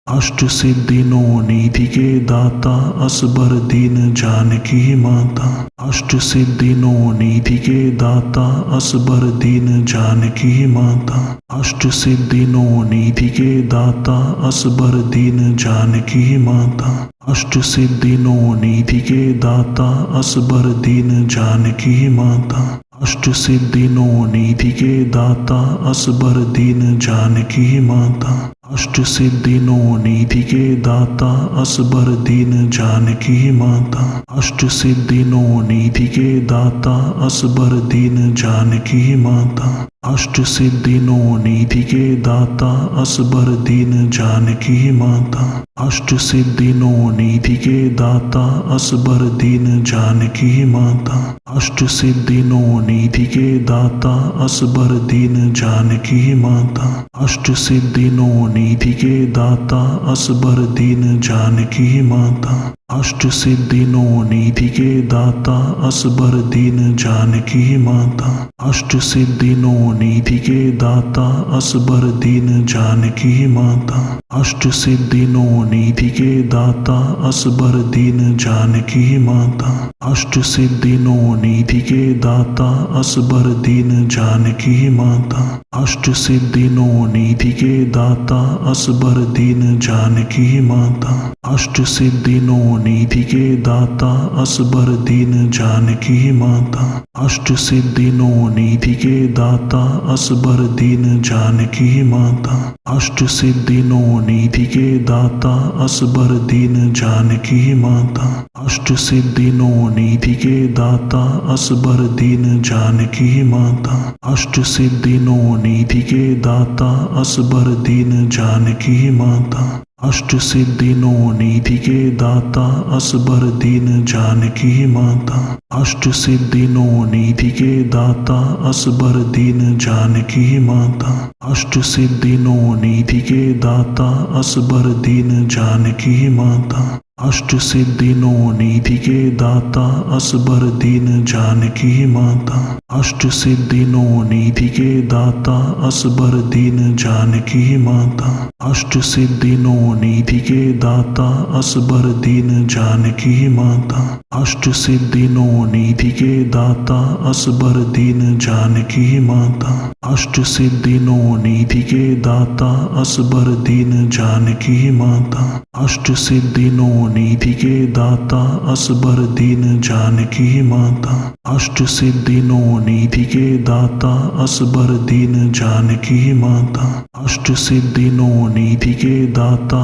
अष्ट सिद्धिनो निधि के दाता असबर दीन जानकी माता। अष्ट सिद्धिनो निधि के दाता असबर दीन जानकी माता। अष्ट सिद्धिनो निधि के दाता असबर दीन जानकी माता। अष्ट सिद्धिनो निधि के दाता असबर दीन जानकी माता। अष्ट सिद्धिनो निधि के दाता असबर दीन जानकी माता। अष्ट सिद्धिनो निधि के दाता असबर दीन जानकी माता। अष्ट सिद्धिनो निधि के दाता असबर दीन जानकी माता। अष्ट सिद्धिनो निधि के दाता असबर दीन जानकी माता। अष्ट सिद्धिनो निधि के दाता असबर दीन जानकी माता। अष्ट सिद्धिनो निधि के दाता असबर दीन जानकी माता। अष्ट सिद्धिनो निधि के दाता असबर दीन जानकी माता। अष्ट सिद्धिनो निधि के दाता असबर दीन जानकी माता। अष्ट सिद्धिनो निधि के दाता असबर दीन जानकी माता। अष्ट सिद्धिनो निधि के दाता असबर दीन जानकी माता। अष्ट सिद्धिनो निधि के दाता असबर दीन जानकी माता। अष्ट सिद्धिनो निधि के दाता असबर दीन जानकी माता। अष्ट सिद्धिनो निधि के दाता असबर दीन जानकी माता। अष्ट सिद्धिनो निधि के दाता असबर दीन जानकी माता। अष्ट सिद्धिनो निधि के दाता असबर दीन जानकी माता। अष्ट सिद्धिनो निधि के दाता असबर दीन जानकी माता। अष्ट सिद्धिनो निधि के दाता असबर दीन जानकी माता। अष्ट सिद्धिनो निधि के दाता असबर दीन जानकी माता। अष्ट सिद्धिनो निधि के दाता असबर दीन जानकी माता। अष्ट सिद्धिनो निधि के दाता असबर दीन जानकी माता। अष्ट सिद्धिनो निधि के दाता असबर दीन जानकी माता। अष्ट सिद्धिनो निधि के दाता असबर दीन जानकी माता। अष्ट सिद्धिनो निधि के दाता असबर दीन जानकी माता। अष्ट सिद्धिनो निधि के दाता असबर दीन जानकी माता। अष्ट सिद्धिनो निधि के दाता असबर दीन जानकी माता। अष्ट सिद्धिनो निधि के दाता असबर दीन जानकी माता। अष्ट सिद्धिनो निधि के दाता असबर दीन जानकी माता। अष्ट सिद्धिनो निधि के दाता असबर दीन जानकी माता। अष्ट सिद्धिनो निधि के दाता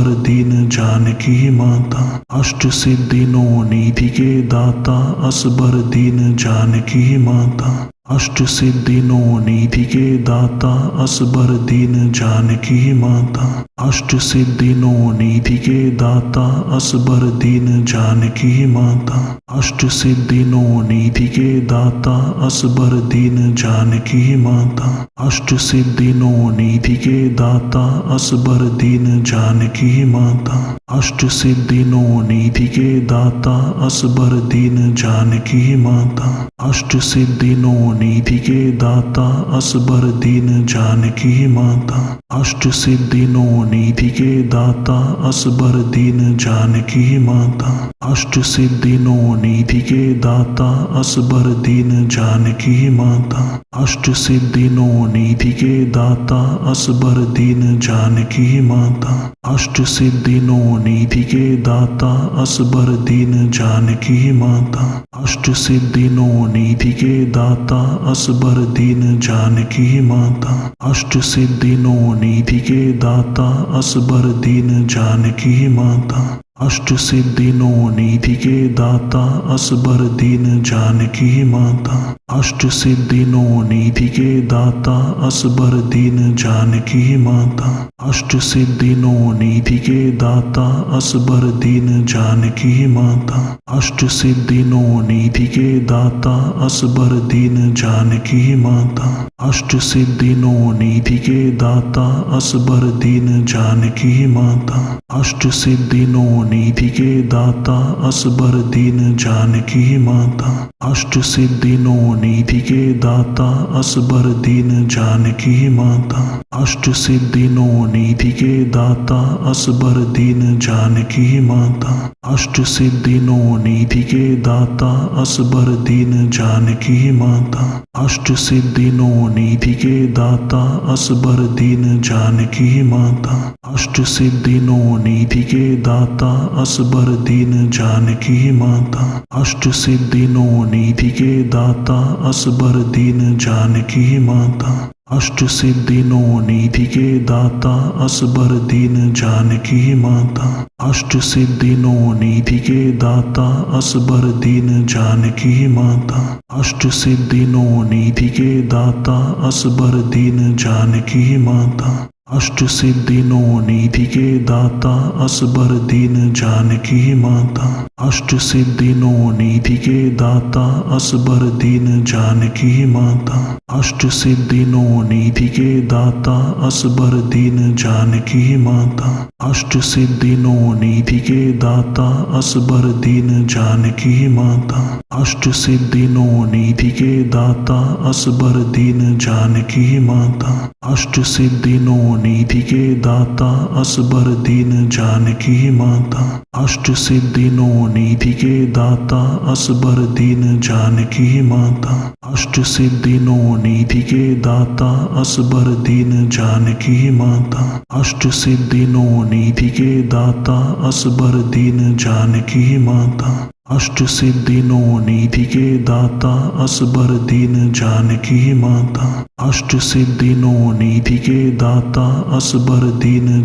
असबर दीन जानकी माता। अष्ट सिद्धिनो निधि के दाता असबर दीन जानकी माता। अष्ट सिद्धिनो निधि के दाता असबर दीन जानकी माता। अष्ट सिद्धिनो निधि के दाता असबर दीन जानकी माता। अष्ट सिद्धिनो निधि के दाता असबर दीन जानकी माता। अष्ट सिद्धिनो निधि के दाता असबर दीन जानकी माता। अष्ट सिद्धिनो निधि के दाता असबर दीन जानकी माता। अष्ट सिद्धिनो निधि के दाता असबर दीन जानकी माता। अष्ट सिद्धिनो निधि के दाता असबर दीन जानकी माता। अष्ट सिद्धिनो निधि के दाता असबर दीन जानकी माता। अष्ट सिद्धिनो निधि के दाता असबर दीन जानकी माता। अष्ट सिद्धिनो निधि के दाता असबर दीन जानकी माता। अष्ट सिद्धिनो निधि के दाता असबर दीन जानकी माता। अष्ट सिद्धिनो निधि के दाता असबर दीन जानकी माता। अष्ट सिद्धिनो निधि के दाता असबर दीन जानकी माता। अष्ट सिद्धिनो निधि के दाता असबर दीन जानकी माता। अष्ट सिद्धिनो निधि के दाता असबर दीन जानकी माता। अष्ट सिद्धिनो निधि के दाता असबर दीन जानकी माता। अष्ट सिद्धि नौ निधि के दाता असबर दीन जानकी माता। अष्ट सिद्धि नौ निधि के दाता असबर दीन जानकी माता। अष्ट सिद्धि नौ निधि के दाता असबर दीन जानकी माता। अष्ट सिद्धि नौ निधि के दाता असबर दीन जानकी माता। अष्ट सिद्धि नौ निधि के दाता असबर दीन जानकी माता। अष्ट सिद्धि नौ निधि के दाता असबर दीन जानकी माता। अष्ट सिद्धि नौ निधि के दाता असबर दीन जानकी माता। अष्ट सिद्धि नौ निधि के दाता असबर दीन जानकी माता। अष्ट सिद्धि नौ निधि के दाता असबर दीन जानकी माता। अष्ट सिद्धि नौ निधि के दाता असबर दीन जानकी माता। अष्ट सिद्धि नौ निधि के दाता असबर दीन जानकी माता। अष्ट सिद्धि नौ निधि के दाता असबर दीन जानकी माता। अष्ट सिद्धि नौ निधि के दाता असबर दीन जानकी माता। अष्ट सिद्धि नौ निधि के दाता असबर दीन जानकी माता। अष्ट सिद्धि नौ निधि के दाता असबर दीन जानकी माता। अष्ट सिद्धि नौ निधि के दाता असबर दीन जानकी माता। अष्ट सिद्धि नौ निधि के दाता असबर दीन जानकी माता। अष्ट सिद्धि नौ निधि के दाता असबर दीन जानकी माता। अष्ट सिद्धि नौ निधि के दाता असबर दीन जानकी माता। अष्ट सिद्धि नौ निधि के दाता असबर दीन जानकी माता। अष्ट सिद्धि नौ निधि के दाता असबर दीन जानकी माता। अष्ट सिद्धि नौ निधि के दाता असबर दीन जानकी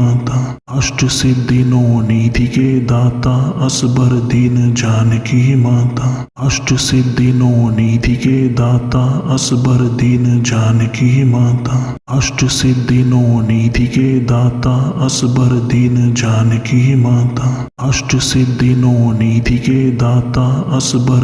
माता। अष्ट सिद्धि नौ निधि के दाता असबर दीन जानकी माता। अष्ट सिद्धि नौ निधि के दाता असबर दीन जानकी माता। अष्ट सिद्धि नौ निधि के दाता असबर दीन जानकी माता। अष्ट सिद्धि नौ निधि के दाता असबर दीन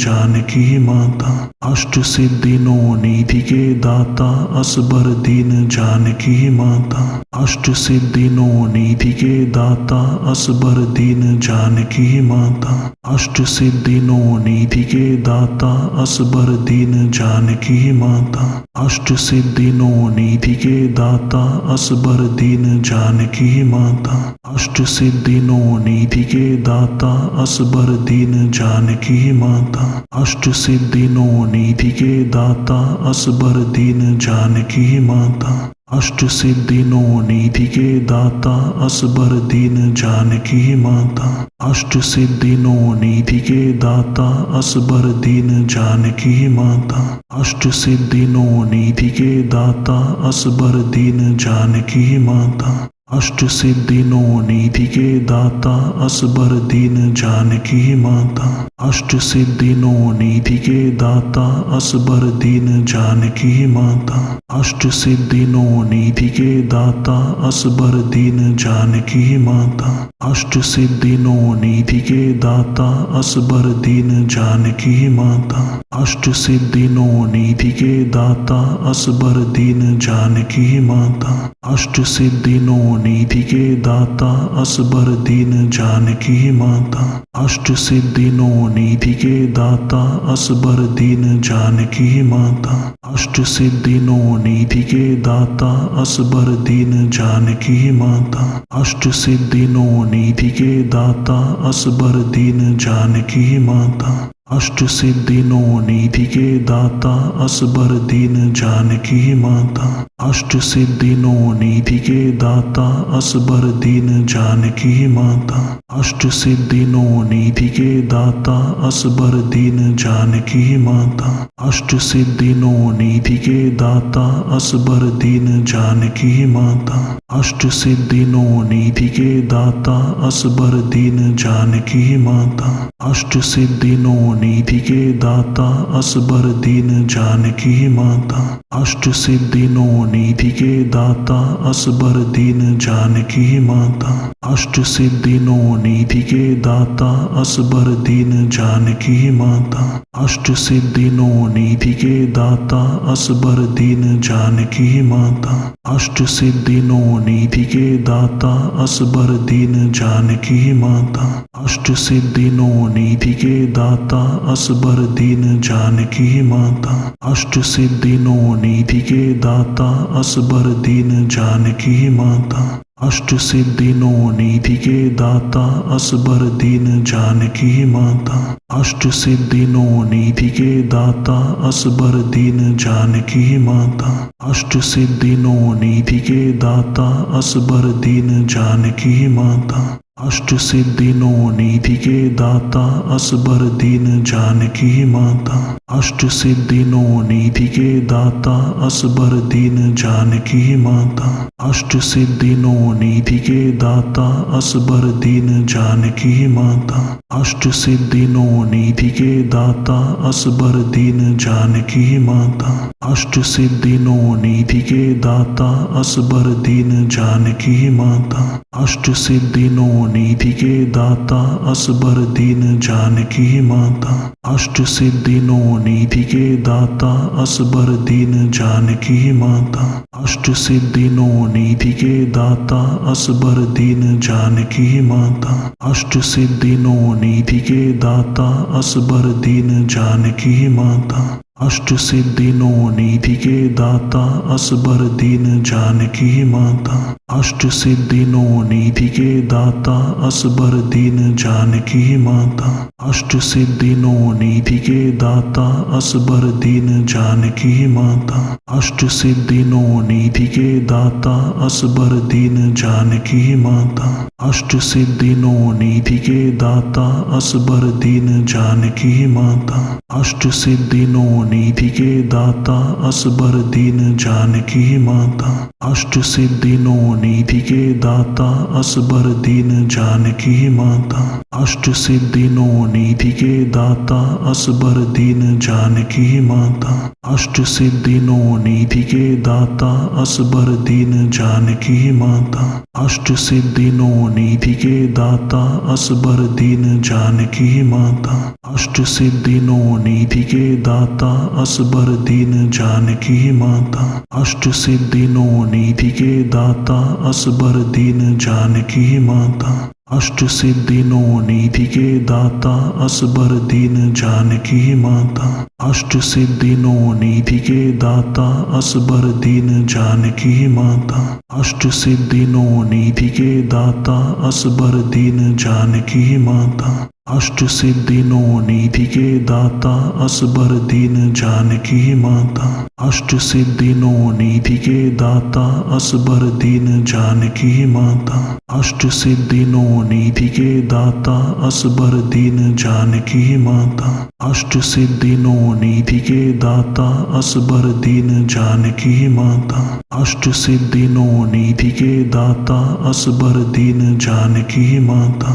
जानकी माता। अष्ट सिद्धि नौ निधि के दाता असबर दीन जानकी माता। अष्ट सिद्धि नौ निधि के दाता असबर दीन जानकी माता। अष्ट सिद्धि नौ निधि के दाता असबर दीन जानकी माता। अष्ट सिद्धि नौ निधि के दाता असबर दीन जानकी माता। अष्ट सिद्धि नौ निधि के दाता असबर दीन जानकी माता। अष्ट सिद्धि नौ निधि के दाता असबर दीन जानकी माता। अष्ट सिद्धि नौ निधि के दाता असबर दीन जानकी माता। अष्ट सिद्धि नौ निधि के दाता असबर दीन जानकी माता। अष्ट सिद्धि नौ निधि के दाता असबर दीन जानकी माता। अष्ट सिद्धि नौ निधि के दाता असबर दीन जानकी माता। अष्ट सिद्धि नौ निधि के दाता असबर दीन जानकी माता। अष्ट सिद्धि नौ निधि के दाता असबर दीन जानकी माता। अष्ट सिद्धि नौ निधि के दाता असबर दीन जानकी माता। अष्ट सिद्धि नौ निधि के दाता असबर दीन जानकी माता। अष्ट सिद्धि नौ निधि के दाता असबर दीन जानकी माता। अष्ट सिद्धि नौ निधि के दाता असबर दीन जानकी माता। अष्ट सिद्धि नौ निधि के दाता असबर दीन जानकी माता। अष्ट सिद्धि नौ निधि के दाता असबर दीन जानकी माता। अष्ट सिद्धि नौ निधि के दाता असबर दीन जानकी माता। अष्ट सिद्धि नौ निधि के दाता असबर दीन जानकी माता। अष्ट सिद्धि नौ निधि के दाता असबर दीन जानकी माता। अष्ट सिद्धि नौ निधि के दाता असबर दीन जानकी माता। अष्ट सिद्धि नौ निधि के दाता असबर दीन जानकी माता। अष्ट सिद्धि नौ निधि के दाता असबर दीन जानकी माता। अष्ट सिद्धि नौ निधि के दाता असबर दीन जानकी माता। अष्ट सिद्धि नौ निधि के दाता असबर दीन जानकी माता। अष्ट सिद्धि नौ निधि के दाता असबर दीन जानकी माता। अष्ट सिद्धि नौ निधि के दाता असबर दीन जानकी माता। अष्ट सिद्धि नौ निधि के दाता असबर दीन जानकी माता। अष्ट सिद्धि नौ निधि के दाता असबर दीन जानकी माता। अष्ट सिद्धि नौ निधि के दाता असबर दीन जानकी माता। अष्ट सिद्धि नौ निधि के दाता असबर दीन जानकी माता। अष्ट सिद्धि नौ निधि के दाता असबर दीन जानकी माता। अष्ट सिद्धि नौ निधि के दाता असबर दीन जानकी माता। अष्ट सिद्धि नौ निधि के दाता असबर दीन जानकी माता। अष्ट सिद्धि नौ निधि के दाता असबर दीन जानकी माता। अष्ट सिद्धि नौ निधि के दाता असबर दीन जानकी माता। अष्ट सिद्धि नौ निधि के दाता असबर दीन जानकी माता। अष्ट सिद्धि नौ निधि के दाता असबर दीन जानकी माता। अष्ट सिद्धि नौ निधि के दाता असबर दीन जानकी माता। अष्ट सिद्धि नौ निधि के दाता असबर दीन जानकी माता। अष्ट सिद्धि नौ निधि के दाता असबर दीन जानकी माता। अष्ट सिद्धि नौ निधि के दाता असबर दीन जानकी माता। अष्ट सिद्धि नौ निधि के दाता असबर दीन जानकी माता। अष्ट सिद्धि नौ निधि के दाता असबर दीन जानकी माता। अष्ट सिद्धि नौ निधि के दाता असबर दीन जानकी माता। अष्ट सिद्धि नौ निधि के दाता असबर दीन जानकी माता। अष्ट सिद्धि नौ निधि के दाता असबर दीन जानकी माता। अष्ट सिद्धि नौ निधि के दाता असबर दीन जानकी माता। अष्ट सिद्धि नौ निधि के दाता असबर दीन जानकी माता। अष्ट सिद्धि नौ निधि के दाता असबर दीन जानकी माता। अष्ट सिद्धि नौ निधि के दाता असबर दीन जानकी माता। अष्ट सिद्धि नौ निधि के दाता असबर दीन जानकी माता। अष्ट सिद्धि नौ निधि के दाता असबर दीन जानकी माता। अष्ट सिद्धि नौ निधि के दाता असबर दीन जानकी माता। अष्ट सिद्धि नौ निधि के दाता असबर दीन जानकी माता। अष्ट सिद्धि नौ निधि के दाता असबर दीन जानकी माता। अष्ट सिद्धि नौ निधि के दाता असबर दीन जानकी माता। अष्ट सिद्धि नौ निधि के दाता असबर दीन जानकी माता। अष्ट सिद्धि नौ निधि के दाता असबर दीन जानकी माता। अष्ट सिद्धि नौ निधि के दाता असबर दीन जानकी माता। अष्ट सिद्धि नौ निधि के दाता असबर दीन जानकी माता।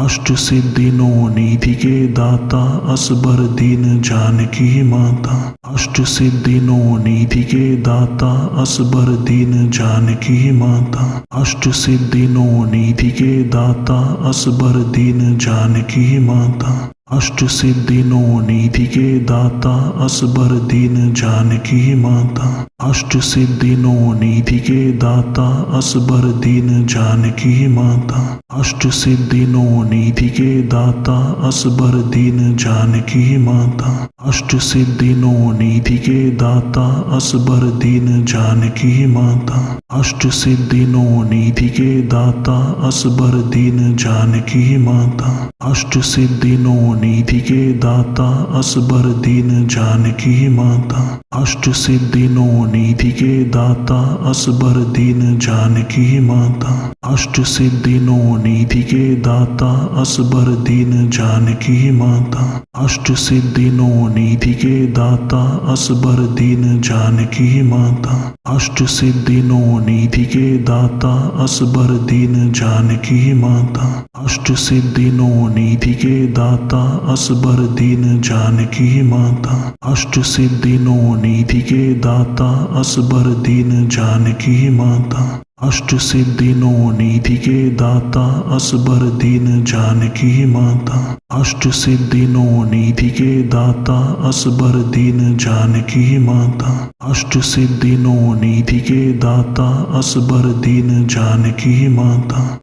अष्ट सिद्धि नौ निधि के दाता असबर दीन जानकी माता। अष्ट सिद्धि नौ निधि के दाता असबर दीन जानकी माता। अष्ट सिद्धि नौ निधि के दाता असबर दीन जानकी माता। अष्ट सिद्धि नौ निधि के दाता असबर दीन जानकी माता। अष्ट सिद्धि नौ निधि के दाता असबर दीन जानकी माता। अष्ट सिद्धि नौ निधि के दाता असबर दीन जानकी माता। अष्ट सिद्धि नौ निधि के दाता असबर दीन जानकी माता। अष्ट सिद्धि नौ निधि के दाता असबर दीन जानकी माता। अष्ट सिद्धि नौ निधि के दाता असबर दीन जानकी माता। अष्ट सिद्धि नौ निधि के दाता असबर दीन जानकी माता। अष्ट सिद्धि नौ निधि के दाता असबर दीन जानकी माता। अष्ट सिद्धि नौ निधि के दाता असबर दीन जानकी माता। अष्ट सिद्धि नौ निधि के दाता असबर दीन जानकी माता। अष्ट सिद्धि नो निधि के दाता असबर दीन जानकी माता। अष्ट सिद्धि नो निधि के दाता असबर दीन जानकी माता। अष्ट सिद्धि नो निधि के दाता असबर दीन जानकी माता। अष्ट सिद्धि नो निधि के दाता असबर दीन जानकी माता। अष्ट सिद्धि नो निधि के दाता असबर दीन जानकी माता।